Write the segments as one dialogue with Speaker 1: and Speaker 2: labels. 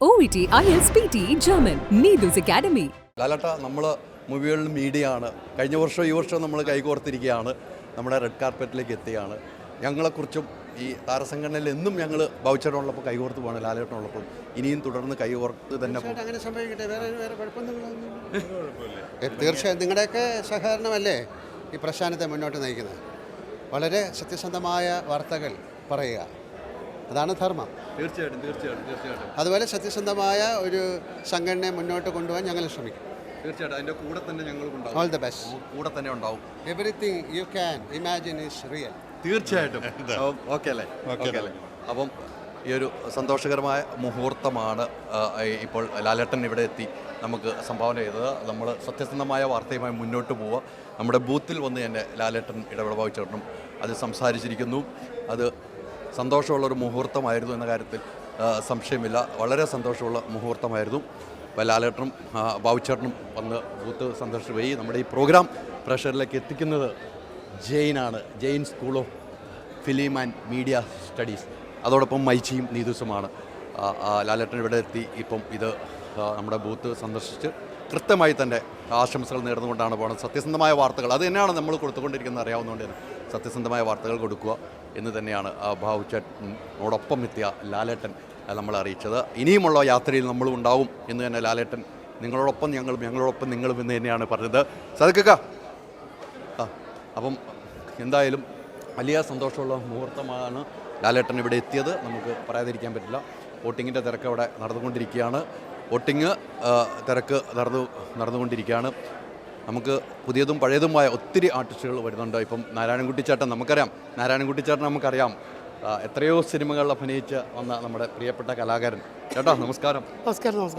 Speaker 1: OET, IELTS, PT, German, Needles Academy.
Speaker 2: ലാലേട്ട, നമ്മൾ മൂവികളിൽ media ആണ്. കഴിഞ്ഞ വർഷം ഈ വർഷം നമ്മൾ കൈകോർത്തിരിക്കുകയാണ്. നമ്മുടെ റെഡ് കാർപ്പറ്റിലേക്ക് എത്തിയാണ്. ഞങ്ങളെക്കുറിച്ചും ഈ താരസംഘടനയിൽ എന്നും ഞങ്ങൾ ബൗച്ചറുള്ളപ്പോൾ കൈകോർത്ത് പോകണം. ലാലേട്ടനുള്ളപ്പോൾ ഇനിയും തുടർന്ന് കൈകോർത്ത് തന്നെ പോകും.
Speaker 3: അങ്ങനെ സംഭവിക്കട്ടെ. വേറെ കുഴപ്പമൊന്നും തീർച്ചയായും നിങ്ങളുടെയൊക്കെ സഹകരണമല്ലേ ഈ പ്രസ്ഥാനത്തെ മുന്നോട്ട് നയിക്കുന്നത്. വളരെ സത്യസന്ധമായ വാർത്തകൾ പറയുക, അതാണ് ധർമ്മം.
Speaker 2: തീർച്ചയായിട്ടും
Speaker 3: അതുപോലെ സത്യസന്ധമായ ഒരു സംഘടനയെ മുന്നോട്ട് കൊണ്ടുപോകാൻ ഞങ്ങൾ ശ്രമിക്കും.
Speaker 2: തീർച്ചയായിട്ടും അതിൻ്റെ കൂടെ തന്നെ ഞങ്ങൾക്കുണ്ടാവും.
Speaker 3: All the best.
Speaker 2: കൂടെ തന്നെ ഉണ്ടാവും.
Speaker 3: Everything you can imagine is real.
Speaker 2: തീർച്ചയായിട്ടും. ഓക്കെ അല്ലേ? അപ്പം ഈ ഒരു സന്തോഷകരമായ മുഹൂർത്തമാണ് ഇപ്പോൾ ലാലേട്ടൻ ഇവിടെ എത്തി നമുക്ക് സംഭാവന ചെയ്തത്. നമ്മൾ സത്യസന്ധമായ വാർത്തയുമായി മുന്നോട്ട് പോവുക. നമ്മുടെ ബൂത്തിൽ വന്ന് തന്നെ ലാലേട്ടൻ ഇടപെടഭാവിച്ചേട്ടനും അത് സംസാരിച്ചിരിക്കുന്നു. അത് സന്തോഷമുള്ളൊരു മുഹൂർത്തമായിരുന്നു എന്ന കാര്യത്തിൽ സംശയമില്ല. വളരെ സന്തോഷമുള്ള മുഹൂർത്തമായിരുന്നു. അപ്പോൾ ലാലേട്ടനും ബാബുച്ചേട്ടനും വന്ന് ബൂത്ത് സന്ദർശിച്ചു പോയി. നമ്മുടെ ഈ പ്രോഗ്രാം പ്രേക്ഷകരിലേക്ക് എത്തിക്കുന്നത് ജെയിനാണ്. Jain school of film and media studies, അതോടൊപ്പം മൈച്ചിയും നീതുസുമാണ്. ലാലേട്ടൻ ഇവിടെ എത്തി ഇപ്പം ഇത് നമ്മുടെ ബൂത്ത് സന്ദർശിച്ച് കൃത്യമായി തന്നെ ആശംസകൾ നേർന്നുകൊണ്ടാണ് പോകുന്നത്. സത്യസന്ധമായ വാർത്തകൾ അത് തന്നെയാണ് നമ്മൾ കൊടുത്തുകൊണ്ടിരിക്കുന്നത്, അറിയാവുന്നതുകൊണ്ട് തന്നെ സത്യസന്ധമായ വാർത്തകൾ കൊടുക്കുക എന്ന് തന്നെയാണ് ബാബുച്ചേട്ടനോടൊപ്പം എത്തിയ ലാലേട്ടൻ നമ്മളെ അറിയിച്ചത്. ഇനിയുമുള്ള യാത്രയിൽ നമ്മളും ഉണ്ടാവും എന്ന് തന്നെ ലാലേട്ടൻ നിങ്ങളോടൊപ്പം ഞങ്ങളോടൊപ്പം നിങ്ങളും എന്ന് തന്നെയാണ് പറഞ്ഞത്. സദക്ക അപ്പം എന്തായാലും വലിയ സന്തോഷമുള്ള മുഹൂർത്തമാണ് ലാലേട്ടൻ ഇവിടെ എത്തിയത്. നമുക്ക് പറയാതിരിക്കാൻ പറ്റില്ല. വോട്ടിങ്ങിൻ്റെ തിരക്ക് അവിടെ നടന്നുകൊണ്ടിരിക്കുകയാണ്. വോട്ടിങ് തിരക്ക് നടന്നുകൊണ്ടിരിക്കുകയാണ്. നമുക്ക് പുതിയതും പഴയതുമായ ഒത്തിരി ആർട്ടിസ്റ്റുകൾ വരുന്നുണ്ട്. ഇപ്പം നാരായണൻകുട്ടിച്ചേട്ടൻ നമുക്കറിയാം. എത്രയോ സിനിമകളിൽ അഭിനയിച്ച് വന്ന നമ്മുടെ പ്രിയപ്പെട്ട കലാകാരൻ. ചേട്ടാ നമസ്കാരം.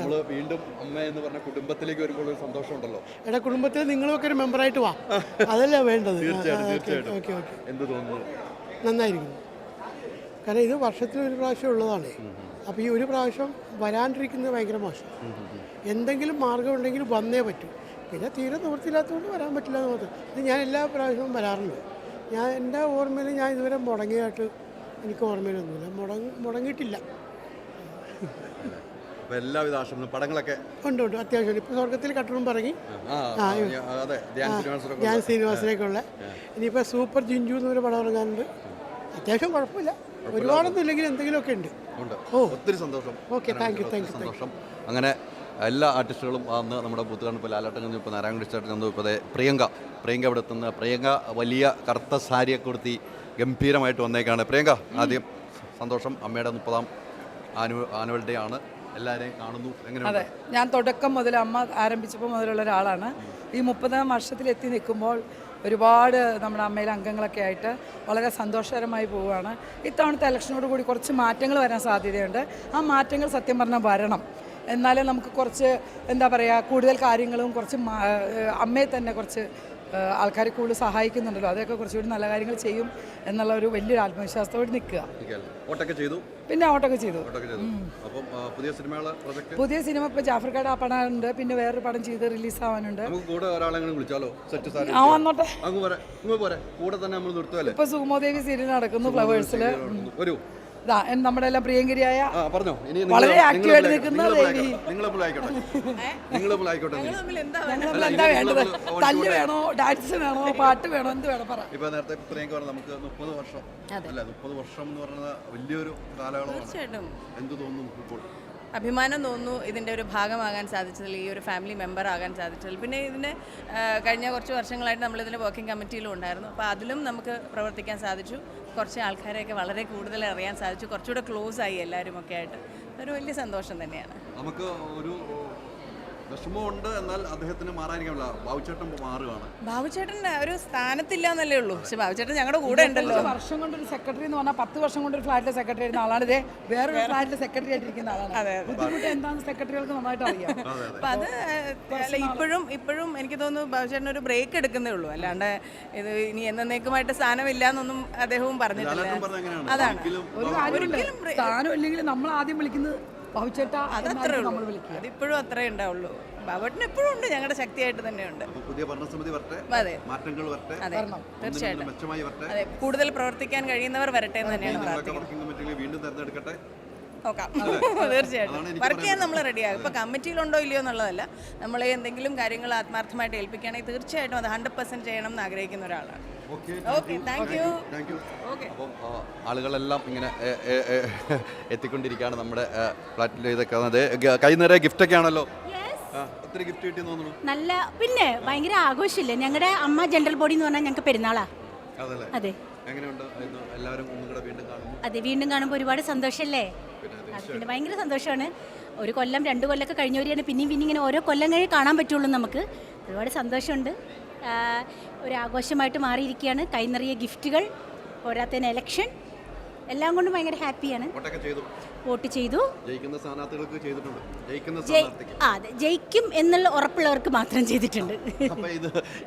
Speaker 2: നമ്മൾ വീണ്ടും അമ്മ എന്ന് പറഞ്ഞ കുടുംബത്തിലേക്ക് വരുമ്പോൾ ഒരു സന്തോഷമുണ്ടല്ലോ.
Speaker 4: എടാ, കുടുംബത്തിൽ നിങ്ങളൊക്കെ ഒരു മെമ്പറായിട്ട് വാ, അതല്ലേ വേണ്ടത്.
Speaker 2: തീർച്ചയായിട്ടും. എന്ത് തോന്നുന്നു?
Speaker 4: നന്നായിരിക്കുന്നു. കാരണം ഇത് വർഷത്തിൽ ഒരു പ്രാവശ്യം ഉള്ളതാണ്. അപ്പോൾ ഈ ഒരു പ്രാവശ്യം വരാണ്ടിരിക്കുന്നത് ഭയങ്കര മോശം. എന്തെങ്കിലും മാർഗം ഉണ്ടെങ്കിൽ വന്നേ പറ്റൂ. പിന്നെ തീരെ നിവൃത്തിയില്ലാത്തതുകൊണ്ട് വരാൻ പറ്റില്ല എന്ന് മാത്രം. ഇത് ഞാൻ എല്ലാ പ്രാവശ്യവും വരാറുണ്ട്. എൻ്റെ ഓർമ്മയിൽ ഞാൻ ഇതുവരെ മുടങ്ങിയായിട്ട് എനിക്ക് ഓർമ്മയിലൊന്നുമില്ല. മുടങ്ങിയിട്ടില്ല.
Speaker 2: എല്ലാവിധ ആശംസകളും. പടങ്ങളൊക്കെ
Speaker 4: ഉണ്ട്. അത്യാവശ്യം ഇപ്പോൾ സ്വർഗത്തിൽ കട്ടറും പറങ്ങി ധ്യാൻ ശ്രീനിവാസനേക്കുള്ള. ഇനിയിപ്പോൾ സൂപ്പർ ജിഞ്ചു എന്നൊരു പടം ഇറങ്ങാനുണ്ട്. അത്യാവശ്യം കുഴപ്പമില്ല, ഒരുപാടൊന്നും ഇല്ലെങ്കിൽ എന്തെങ്കിലുമൊക്കെ ഉണ്ട്.
Speaker 2: ഒത്തിരി സന്തോഷം.
Speaker 4: Okay, thank you.
Speaker 2: സന്തോഷം. അങ്ങനെ എല്ലാ ആർട്ടിസ്റ്റുകളും അന്ന് നമ്മുടെ ബൂത്തുകാരൻ ഇപ്പോൾ ലാലേട്ടൻ കന്നു, ഇപ്പോൾ നാരായണകുട്ടിച്ചേട്ടൻ കന്നു, ഇപ്പോൾ പ്രിയങ്ക ഇവിടെ എത്തുന്ന. പ്രിയങ്ക വലിയ കറുത്ത സാരിയൊക്കെ കൊടുത്തി ഗംഭീരമായിട്ട് വന്നേക്കാണ്. പ്രിയങ്ക, ആദ്യം സന്തോഷം. അമ്മയുടെ 30ാം ആനുവൽ ഡേ ആണ്. എല്ലാവരെയും കാണുന്നു. എങ്ങനെയാണ്?
Speaker 5: ഞാൻ തുടക്കം മുതൽ അമ്മ ആരംഭിച്ചപ്പോൾ മുതലുള്ള ഒരാളാണ്. ഈ 30ാം വർഷത്തിലെത്തി നിൽക്കുമ്പോൾ ഒരുപാട് നമ്മുടെ അമ്മയിലെ അംഗങ്ങളൊക്കെ ആയിട്ട് വളരെ സന്തോഷകരമായി പോവുകയാണ്. ഇത്തവണത്തെ ഇലക്ഷനോട് കൂടി കുറച്ച് മാറ്റങ്ങൾ വരാൻ സാധ്യതയുണ്ട്. ആ മാറ്റങ്ങൾ സത്യം പറഞ്ഞാൽ വരണം. എന്നാലേ നമുക്ക് കുറച്ച് എന്താ പറയുക, കൂടുതൽ കാര്യങ്ങളും കുറച്ച് അമ്മയെ തന്നെ കുറച്ച് ആൾക്കാർ കൂടുതൽ സഹായിക്കുന്നുണ്ടല്ലോ, അതൊക്കെ കുറച്ചുകൂടി നല്ല കാര്യങ്ങൾ ചെയ്യും എന്നുള്ള ഒരു വലിയൊരു ആത്മവിശ്വാസത്തോടെ നിൽക്കുക. പിന്നെ ഓട്ടൊക്കെ ചെയ്തു. പുതിയ സിനിമ ഇപ്പോൾ ജാഫർക്കാട് ആ പടം ഉണ്ട്. പിന്നെ വേറൊരു പടം ചെയ്ത് റിലീസ് ആവാനുണ്ട്. വന്നോട്ടെ. ഇപ്പൊ സുകുമോദേവി സീരിയൽ നടക്കുന്നു ഫ്ലവേഴ്സിൽ. നമ്മുടെ എല്ലാം പ്രിയങ്കരിയായ വളരെ ആക്റ്റീവായിട്ട് നിൽക്കുന്ന ദേവി. എന്താ വേണ്ടത്? തല്ല് വേണോ, ഡാൻസ് വേണോ, പാട്ട് വേണോ, എന്ത് വേണം പറ.
Speaker 2: ഇപ്പൊ നേരത്തെ പ്രിയങ്ക പറഞ്ഞു നമുക്ക് 30 വർഷം അല്ല, 30 വർഷം എന്ന് പറയുന്നത് വലിയൊരു കാലയളവാണ്.
Speaker 6: തീർച്ചയായിട്ടും
Speaker 2: എന്ത് തോന്നുന്നു ഇപ്പോൾ?
Speaker 6: അഭിമാനം തോന്നുന്നു ഇതിൻ്റെ ഒരു ഭാഗമാകാൻ സാധിച്ചതിൽ, ഈ ഒരു ഫാമിലി മെമ്പർ ആകാൻ സാധിച്ചതിൽ. പിന്നെ ഇതിന് കഴിഞ്ഞ കുറച്ച് വർഷങ്ങളായിട്ട് നമ്മളിതിൻ്റെ വർക്കിംഗ് കമ്മിറ്റിയിലും ഉണ്ടായിരുന്നു. അപ്പോൾ അതിലും നമുക്ക് പ്രവർത്തിക്കാൻ സാധിച്ചു. കുറച്ച് ആൾക്കാരെയൊക്കെ വളരെ കൂടുതൽ അറിയാൻ സാധിച്ചു. കുറച്ചുകൂടെ ക്ലോസ് ആയി എല്ലാവരും ഒക്കെ ആയിട്ട്. ഒരു വലിയ സന്തോഷം തന്നെയാണ്.
Speaker 2: നമുക്ക് ഒരു വിഷമമുണ്ട്, എന്നാൽ അദ്ദേഹത്തിന് മാറാനില്ല. ബാബുച്ചേട്ടൻ മാറുകയാണ്.
Speaker 6: ബാബുച്ചേട്ടൻ ഒരു സ്ഥാനത്തില്ല എന്നല്ലേ ഉള്ളൂ. പക്ഷെ ബാബുച്ചേട്ടൻ ഞങ്ങളുടെ കൂടെ ഉണ്ടല്ലോ.
Speaker 5: വർഷം കൊണ്ടൊരു സെക്രട്ടറി എന്ന് പറഞ്ഞാൽ 10 വർഷം കൊണ്ട് ഒരു ഫ്ലാറ്റിലെ സെക്രട്ടറി ആയിരുന്ന ആളാണ്. ഇതേ വേറൊരു ഫ്ലാറ്റിലെ സെക്രട്ടറി ആയിട്ടിരിക്കുന്ന ആളാണ്. ബുദ്ധിമുട്ട് എന്താണെന്ന് സെക്രട്ടറികൾക്ക് നന്നായിട്ട് അറിയാം.
Speaker 6: അപ്പം അത് ഇപ്പോഴും എനിക്ക് തോന്നുന്നു ബാബുച്ചേട്ടൻ ഒരു ബ്രേക്ക് എടുക്കുന്നേ ഉള്ളൂ. അല്ലാണ്ട് ഇത് ഇനി എന്നേക്കുമായിട്ട് സ്ഥാനമില്ല എന്നൊന്നും അദ്ദേഹവും പറഞ്ഞിട്ടില്ല. അതാണ്
Speaker 5: സ്ഥാനം ഇല്ലെങ്കിൽ നമ്മൾ ആദ്യം വിളിക്കുന്നത് ബാബുച്ചേട്ടാ.
Speaker 6: അതത്രേ ഉള്ളൂ. അതിപ്പോഴും അത്രേ ഉണ്ടാവുള്ളൂ. ബാബുട്ടൻ എപ്പോഴും ഉണ്ട്, ഞങ്ങളുടെ ശക്തിയായിട്ട് തന്നെയുണ്ട്. അതെ, തീർച്ചയായിട്ടും. അതെ, കൂടുതൽ പ്രവർത്തിക്കാൻ കഴിയുന്നവർ വരട്ടെ എന്ന് തന്നെയാണ് പ്രാർത്ഥിക്കുന്നത്. നോക്കാം. തീർച്ചയായിട്ടും വർക്ക് ചെയ്യാൻ നമ്മൾ റെഡിയാകും. ഇപ്പോൾ കമ്മിറ്റിയിലുണ്ടോ ഇല്ലയോ എന്നുള്ളതല്ല, നമ്മൾ എന്തെങ്കിലും കാര്യങ്ങൾ ആത്മാർത്ഥമായിട്ട് ഏൽപ്പിക്കുകയാണെങ്കിൽ തീർച്ചയായിട്ടും അത് 100% ചെയ്യണം എന്ന് ആഗ്രഹിക്കുന്ന ഒരാളാണ്. Okay, thank you. ഓക്കെ,
Speaker 2: അപ്പം ആളുകളെല്ലാം ഇങ്ങനെ എത്തിക്കൊണ്ടിരിക്കുകയാണ് നമ്മുടെ ഫ്ലാറ്റിൽ. ഇതൊക്കെ കൈ നിറയെ ഗിഫ്റ്റൊക്കെ ആണല്ലോ. ഒത്തിരി ഗിഫ്റ്റ് കിട്ടിയെന്ന് തോന്നുന്നു.
Speaker 7: നല്ല, പിന്നെ ഭയങ്കര ആഘോഷമില്ലേ. ഞങ്ങളുടെ അമ്മ ജനറൽ ബോഡി എന്ന് പറഞ്ഞാൽ ഞങ്ങൾക്ക് പെരുന്നാളാ. അതെ,
Speaker 2: എങ്ങനെയുണ്ട് എല്ലാവരും വീണ്ടും കാണുമ്പോൾ?
Speaker 7: അതെ, വീണ്ടും കാണുമ്പോൾ ഒരുപാട് സന്തോഷമല്ലേ. പിന്നെ ഭയങ്കര സന്തോഷമാണ്. ഒരു കൊല്ലം 2 കൊല്ലമൊക്കെ കഴിഞ്ഞവരെയാണ് പിന്നെയും ഇങ്ങനെ ഓരോ കൊല്ലം കഴിഞ്ഞ് കാണാൻ പറ്റുള്ളൂ നമുക്ക്. ഒരുപാട് സന്തോഷമുണ്ട്. ഒരു ആഘോഷമായിട്ട് മാറിയിരിക്കുകയാണ്. കൈ നിറയെ ഗിഫ്റ്റുകൾ, പോരാത്തതിന് എലക്ഷൻ, എല്ലാം കൊണ്ടും ഭയങ്കര ഹാപ്പിയാണ്. വോട്ട് ചെയ്തു. അതെ, ജയിക്കും എന്നുള്ള ഉറപ്പുള്ളവർക്ക് മാത്രം ചെയ്തിട്ടുണ്ട്.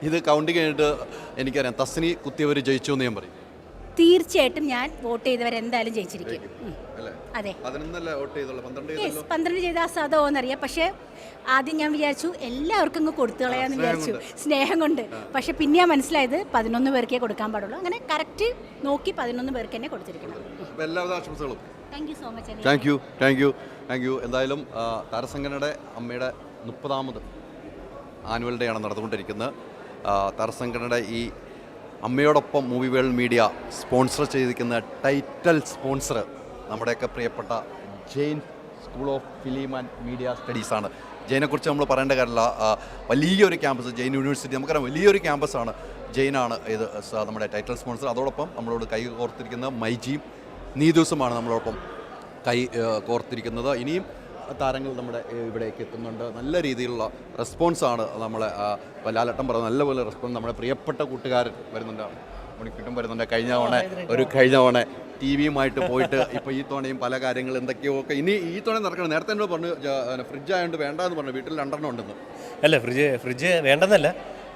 Speaker 2: ഇത് കൗണ്ടിങ് കഴിഞ്ഞിട്ട് എനിക്കറിയാം തസ്നി കുത്തിയവർ ജയിച്ചു എന്ന് ഞാൻ പറയും.
Speaker 7: തീർച്ചയായിട്ടും ഞാൻ വോട്ട് ചെയ്തവരെന്തായാലും ജയിച്ചിരിക്കും. അതെ, 12 ചെയ്ത സാധോന്നറിയാം. പക്ഷേ ആദ്യം ഞാൻ വിചാരിച്ചു എല്ലാവർക്കും അങ്ങ് കൊടുത്തു കളയാന്ന് വിചാരിച്ചു, സ്നേഹം കൊണ്ട്. പക്ഷെ പിന്നെ ഞാൻ മനസ്സിലായത് 11 പേർക്കേ കൊടുക്കാൻ പാടുള്ളൂ. അങ്ങനെ കറക്റ്റ് നോക്കി 11 പേർക്ക് തന്നെ കൊടുത്തിരിക്കണം.
Speaker 2: എല്ലാവിധ ആശംസകളും.
Speaker 7: Thank you so much.
Speaker 2: Thank you. എന്തായാലും താരസംഘടനയുടെ അമ്മയുടെ 30ാമത് ആനുവൽ ഡേ ആണ് നടന്നുകൊണ്ടിരിക്കുന്നത്. താരസംഘടനയുടെ ഈ അമ്മയോടൊപ്പം മൂവി വേൾഡ് മീഡിയ സ്പോൺസർ ചെയ്തിരിക്കുന്ന ടൈറ്റൽ സ്പോൺസർ നമ്മുടെയൊക്കെ പ്രിയപ്പെട്ട Jain school of film and media സ്റ്റഡീസാണ്. ജെയിനെക്കുറിച്ച് നമ്മൾ പറയേണ്ട കാര്യമില്ല. വലിയൊരു ക്യാമ്പസ്, ജെയിൻ യൂണിവേഴ്സിറ്റി, നമുക്കറിയാം വലിയൊരു ക്യാമ്പസാണ്. ജെയിനാണ് ഇത് നമ്മുടെ ടൈറ്റൽ സ്പോൺസർ. അതോടൊപ്പം നമ്മളോട് കൈ കോർത്തിരിക്കുന്ന മൈജിയും നീതൂസുമാണ് നമ്മളോടൊപ്പം കൈ കോർത്തിരിക്കുന്നത്. ഇനിയും താരങ്ങൾ നമ്മുടെ ഇവിടേക്ക് എത്തുന്നുണ്ട്. നല്ല രീതിയിലുള്ള റെസ്പോൺസാണ് നമ്മളെ ലാലേട്ടൻ പറയുന്നത്. നല്ലപോലെ റെസ്പോൺസ് നമ്മുടെ പ്രിയപ്പെട്ട കൂട്ടുകാരൻ വരുന്നുണ്ട്, മണിക്കൂട്ടും വരുന്നുണ്ട്. കഴിഞ്ഞ തവണ ടി വിയുമായിട്ട് പോയിട്ട് ഇപ്പോൾ ഈ തവണയും പല കാര്യങ്ങൾ എന്തൊക്കെയോ ഒക്കെ ഇനി ഈ തവണ നടക്കണം. നേരത്തെ എന്നോട് പറഞ്ഞു ഫ്രിഡ്ജ് ആയതുകൊണ്ട് വേണ്ടെന്ന് പറഞ്ഞു. വീട്ടിൽ 2 ഉണ്ടെന്ന്.
Speaker 8: അല്ല, ഫ്രിഡ്ജ് വേണ്ടെന്നല്ല,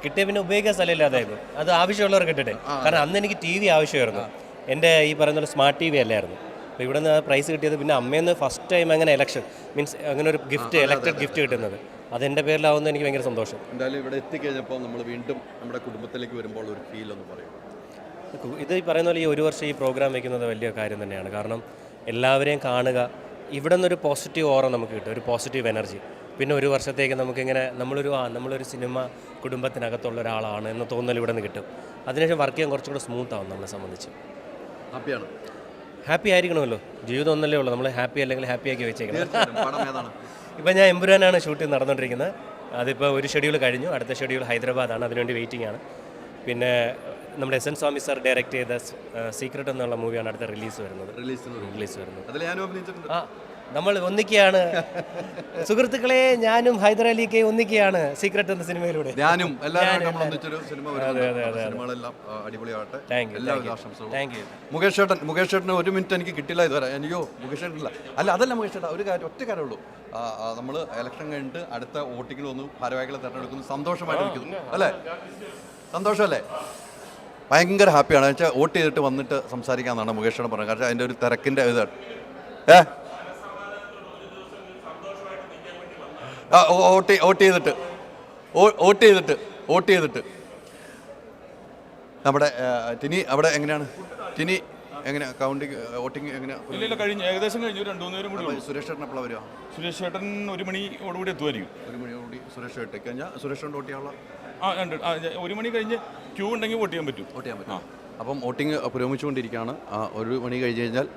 Speaker 8: കിട്ടിയ പിന്നെ ഉപയോഗിക്കാൻ സ്ഥലമില്ലാതായിരുന്നു. അത് ആവശ്യമുള്ളവർ കിട്ടട്ടെ. കാരണം അന്ന് എനിക്ക് TV ആവശ്യമായിരുന്നു. എൻ്റെ ഈ പറയുന്ന സ്മാർട്ട് TV അല്ലായിരുന്നു. അപ്പോൾ ഇവിടെ നിന്ന് പ്രൈസ് കിട്ടിയത് പിന്നെ അമ്മയെന്ന് ഫസ്റ്റ് ടൈം അങ്ങനെ ഇലക്ഷൻ മീൻസ് അങ്ങനെ ഒരു ഗിഫ്റ്റ്, ഇലക്ടഡ് ഗിഫ്റ്റ് കിട്ടുന്നത് അതെൻ്റെ പേരിലാവുന്നത് എനിക്ക് ഭയങ്കര സന്തോഷം.
Speaker 2: എന്തായാലും ഇവിടെ എത്തിക്കഴിഞ്ഞപ്പോൾ നമ്മൾ വീണ്ടും നമ്മുടെ കുടുംബത്തിലേക്ക് വരുമ്പോൾ ഒരു ഫീൽ ഒന്ന് പറയും.
Speaker 8: ഇത് ഈ പറയുന്ന പോലെ ഈ 1 വർഷം ഈ പ്രോഗ്രാം വയ്ക്കുന്നത് വലിയ കാര്യം തന്നെയാണ്. കാരണം എല്ലാവരെയും കാണുക, ഇവിടെ നിന്നൊരു പോസിറ്റീവ് ഓറ നമുക്ക് കിട്ടും, ഒരു പോസിറ്റീവ് എനർജി. പിന്നെ 1 വർഷത്തേക്ക് നമുക്കിങ്ങനെ നമ്മളൊരു സിനിമ കുടുംബത്തിനകത്തുള്ള ഒരാളാണ് എന്ന തോന്നൽ ഇവിടെ നിന്ന് കിട്ടും. അതിനുശേഷം വർക്ക് ചെയ്യാൻ കുറച്ചും കൂടെ സ്മൂത്താവും നമ്മളെ സംബന്ധിച്ച്. ഹാപ്പി ആയിരിക്കണമല്ലോ, ജീവിതം ഒന്നല്ലേ ഉള്ളൂ. നമ്മൾ ഹാപ്പി അല്ലെങ്കിൽ ഹാപ്പിയാക്കി വെച്ചേക്കണം. ഇപ്പം ഞാൻ എമ്പുരാനാണ് ഷൂട്ടിംഗ് നടന്നുകൊണ്ടിരിക്കുന്നത്. അതിപ്പോൾ ഒരു ഷെഡ്യൂൾ കഴിഞ്ഞു, അടുത്ത ഷെഡ്യൂൾ ഹൈദരാബാദാണ്, അതിനുവേണ്ടി വെയിറ്റിംഗ് ആണ്. പിന്നെ നമ്മുടെ എസ് എൻ സ്വാമി സാർ ഡയറക്റ്റ് ചെയ്ത സീക്രട്ട് എന്നുള്ള മൂവിയാണ് അടുത്ത റിലീസ് വരുന്നത്. ആ, നമ്മൾ ഒന്നിക്കുകയാണ് സുഹൃത്തുക്കളെ, ഞാനും ഹൈദരാലിക്ക് ഒന്നിക്കുകയാണ് സീക്രട്ട് എന്ന സിനിമയിലൂടെ.
Speaker 2: ഞാനും എല്ലാവരും ഒന്നിച്ചൊരു സിനിമ സിനിമകളെല്ലാം അടിപൊളിയാവട്ടെ.
Speaker 8: Thank you.
Speaker 2: മുകേഷ് ചേട്ടന് 1 മിനിറ്റ് എനിക്ക് കിട്ടില്ല ഇതുവരെ. എനിക്കോ മുകേഷ് ചേട്ടനില്ല. അല്ല മുകേഷ് ചേട്ടാ, ഒറ്റ കാര്യമുള്ളൂ. നമ്മൾ ഇലക്ഷൻ കഴിഞ്ഞിട്ട് അടുത്ത വോട്ടിങ്ങിൽ വന്നു ഭാരവാഹികളെ തിരഞ്ഞെടുക്കുന്നു, സന്തോഷമായിട്ട് ഇരിക്കുന്നു അല്ലേ? സന്തോഷമല്ലേ? ഭയങ്കര ഹാപ്പിയാണ്. വെച്ചാൽ വോട്ട് ചെയ്തിട്ട് വന്നിട്ട് സംസാരിക്കാമെന്നാണ് മുകേഷ് ചേട്ടൻ പറഞ്ഞത്. കാരണം അതിൻ്റെ ഒരു തിരക്കിൻ്റെ ഇത് വോട്ട് ചെയ്തിട്ട് നമ്മുടെ ടിനി അവിടെ എങ്ങനെയാണ്? ടിനി എങ്ങനെ കൗണ്ടിങ് വോട്ടിങ് എങ്ങനെയാണ്?
Speaker 9: കഴിഞ്ഞു, ഏകദേശം കഴിഞ്ഞു. 2-3 നേരം കൂടി.
Speaker 2: സുരേഷ് ചേട്ടൻ എപ്പോഴാണ് വരിക?
Speaker 9: സുരേഷ് ചേട്ടൻ 1 മണിയോടുകൂടി എത്തുമായിരിക്കും.
Speaker 2: 1 മണിയോടുകൂടി സുരേഷ് ചേട്ടൻ കഴിഞ്ഞാൽ സുരേഷ് ചേട്ടൻ വോട്ട് ചെയ്യാനുള്ള
Speaker 9: 1 മണി കഴിഞ്ഞ് ക്യൂ ഉണ്ടെങ്കിൽ വോട്ട് ചെയ്യാൻ പറ്റും.
Speaker 2: അപ്പം വോട്ടിംഗ് പുരോഗമിച്ചുകൊണ്ടിരിക്കുകയാണ്. 1 മണി കഴിഞ്ഞ് കഴിഞ്ഞാൽ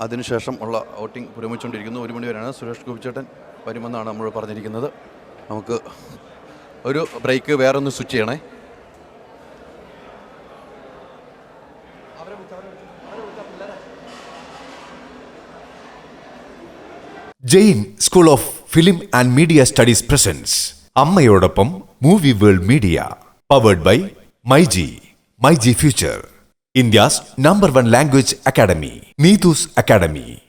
Speaker 2: അതിനുശേഷം ഉള്ള വോട്ടിംഗ് പുരോഗമിച്ചുകൊണ്ടിരിക്കുന്നു. 1 മണി വരെയാണ്. സുരേഷ് ഗോപിച്ചേട്ടൻ വരുമെന്നാണ് നമ്മൾ പറഞ്ഞിരിക്കുന്നത്. നമുക്ക് ഒരു ബ്രേക്ക് വേറെ ഒന്ന് സ്വിച്ച് ചെയ്യണേ.
Speaker 10: Jain school of film and media studies presents അമ്മയോടൊപ്പം movie world media, powered by myG future, India's #1 language academy, Needus Academy.